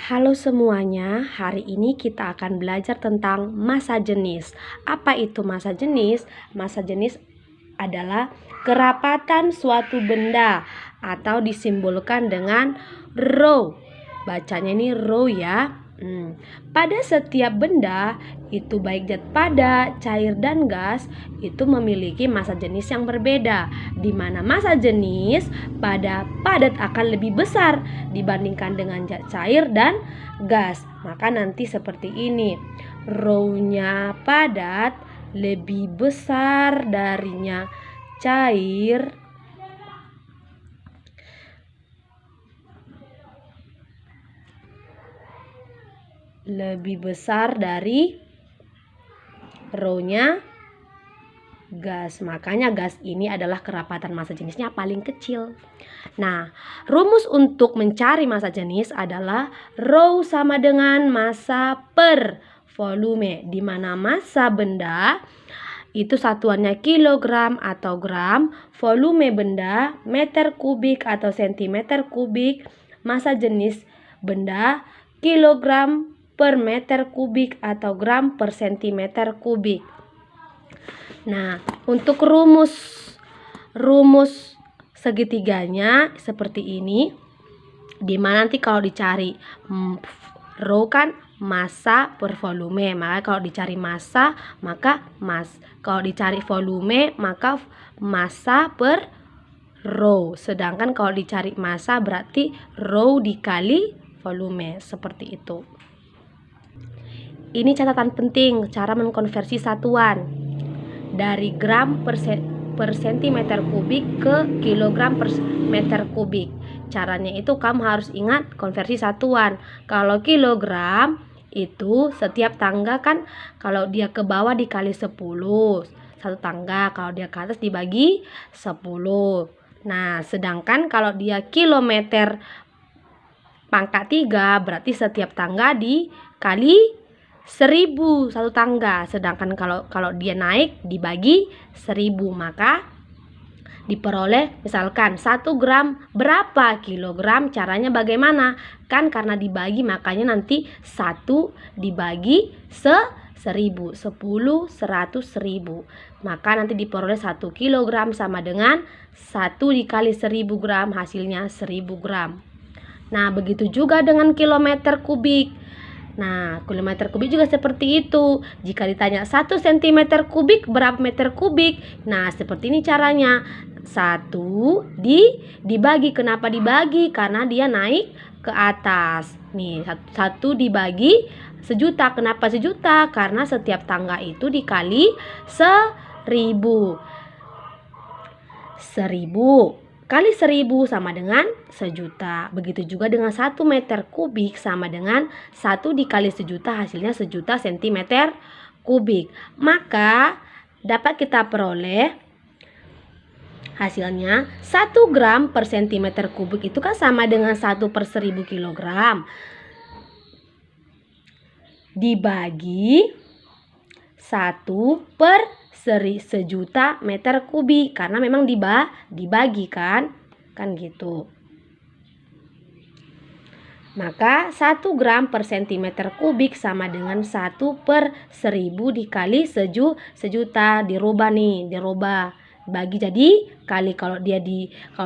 Halo semuanya, hari ini kita akan belajar tentang massa jenis. Apa itu massa jenis? Massa jenis adalah kerapatan suatu benda atau disimbolkan dengan rho. Bacanya ini rho ya. Pada setiap benda, itu baik zat padat, cair, dan gas, itu memiliki massa jenis yang berbeda, di mana massa jenis pada padat akan lebih besar dibandingkan dengan zat cair dan gas. Maka nanti seperti ini, rho-nya padat lebih besar darinya cair, lebih besar dari rho-nya gas. Makanya gas ini adalah kerapatan massa jenisnya paling kecil. Nah, rumus untuk mencari massa jenis adalah rho sama dengan massa per volume, di mana massa benda itu satuannya kilogram atau gram, volume benda meter kubik atau sentimeter kubik, massa jenis benda kilogram per meter kubik atau gram per sentimeter kubik. Nah, untuk rumus segitiganya seperti ini, dimana nanti kalau dicari rho kan massa per volume, maka kalau dicari massa maka kalau dicari volume maka massa per rho, sedangkan kalau dicari massa berarti rho dikali volume, seperti itu. Ini catatan penting cara mengkonversi satuan dari gram per sentimeter kubik ke kilogram per meter kubik. Caranya itu kamu harus ingat konversi satuan. Kalau kilogram itu setiap tangga kan kalau dia ke bawah dikali 10, satu tangga, kalau dia ke atas dibagi 10. Nah, sedangkan kalau dia kilometer pangkat 3 berarti setiap tangga dikali 1000 satu tangga, sedangkan kalau dia naik dibagi 1000, maka diperoleh misalkan 1 gram berapa kilogram. Caranya bagaimana? Kan karena dibagi, makanya nanti 1 dibagi 1000, 10, 100, 1000. Maka nanti diperoleh 1 kilogram sama dengan 1 dikali 1000 gram, hasilnya 1000 gram. Nah, begitu juga dengan kilometer kubik. Nah, kilometer kubik juga seperti itu. Jika ditanya 1 cm kubik berapa meter kubik? Nah, seperti ini caranya. 1 dibagi. Kenapa dibagi? Karena dia naik ke atas. Nih, 1 dibagi sejuta. Kenapa sejuta? Karena setiap tangga itu dikali 1000. 1000 kali 1000 sama dengan sejuta. Begitu juga dengan 1 meter kubik sama dengan 1 dikali sejuta, hasilnya sejuta sentimeter kubik. Maka dapat kita peroleh hasilnya 1 gram per sentimeter kubik itu kan sama dengan 1 per 1000 kilogram. Dibagi 1 per sejuta meter kubik, karena memang dibagi kan gitu. Maka 1 gram per sentimeter kubik sama dengan 1 per 1000 dikali sejuta, dirubah bagi jadi kali. Kalau dia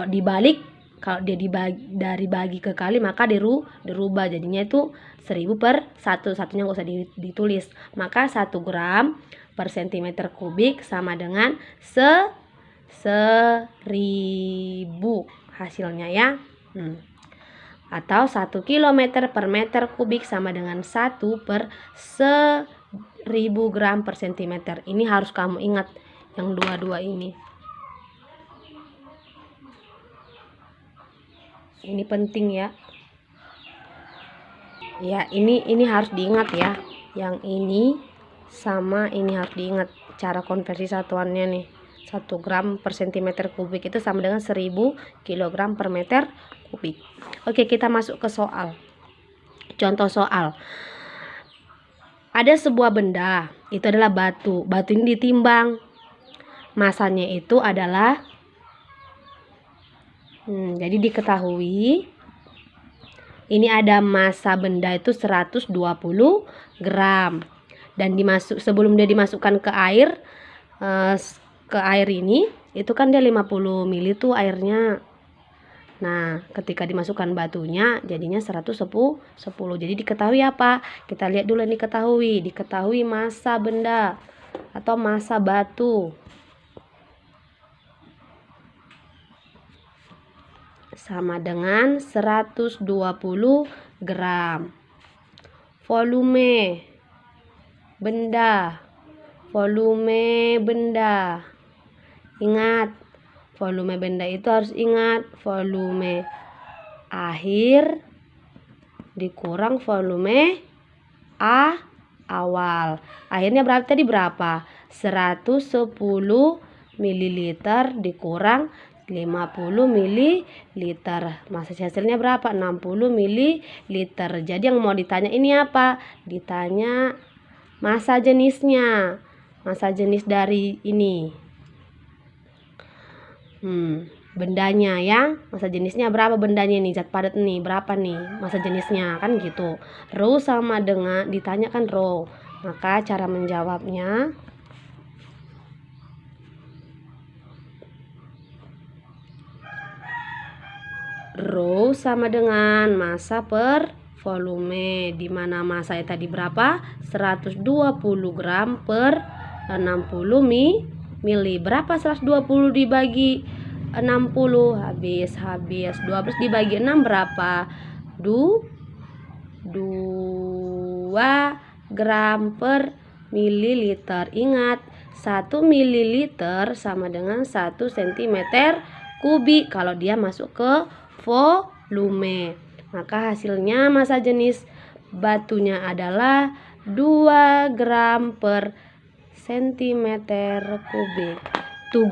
dibalik, kalau dia dari bagi ke kali maka dirubah jadinya itu 1000 per 1, satunya nggak usah ditulis. Maka 1 gram per sentimeter kubik sama dengan 1000 hasilnya ya. Atau 1 km per meter kubik sama dengan 1 per 1000 gram per sentimeter. Ini harus kamu ingat yang dua-dua ini. Ini penting ya. Ya, ini harus diingat ya. Yang ini sama ini harus diingat cara konversi satuannya nih. 1 gram per sentimeter kubik itu sama dengan 1000 kilogram per meter kubik. Oke, kita masuk ke soal. Contoh soal. Ada sebuah benda, itu adalah batu. Batu ini ditimbang. Masanya itu adalah jadi diketahui Ini ada massa benda itu 120 gram. Dan sebelum dia dimasukkan ke air, ini itu kan dia 50 ml tuh airnya. Nah, ketika dimasukkan batunya jadinya 110. Jadi diketahui apa? Kita lihat dulu ini diketahui massa benda atau massa batu sama dengan 120 gram. Volume benda. Ingat, volume benda itu harus ingat volume akhir dikurang volume awal. Akhirnya berapa tadi? 110 ml dikurang 50 ml. Massa hasilnya berapa? 60 ml. Jadi yang mau ditanya ini apa? Ditanya massa jenisnya. Massa jenis dari ini. Bendanya ya. Massa jenisnya berapa bendanya nih? Zat padat nih. Berapa nih massa jenisnya? Kan gitu. Rho sama dengan ditanyakan rho. Maka cara menjawabnya rho sama dengan massa per volume, di mana massa tadi berapa? 120 gram per 60 mili. Berapa 120 dibagi 60? Habis. 12 dibagi 6 berapa? 2 gram per mililiter. Ingat, 1 mililiter sama dengan 1 cm kubik kalau dia masuk ke volume. Maka hasilnya massa jenis batunya adalah 2 gram per cm kubik. Tugas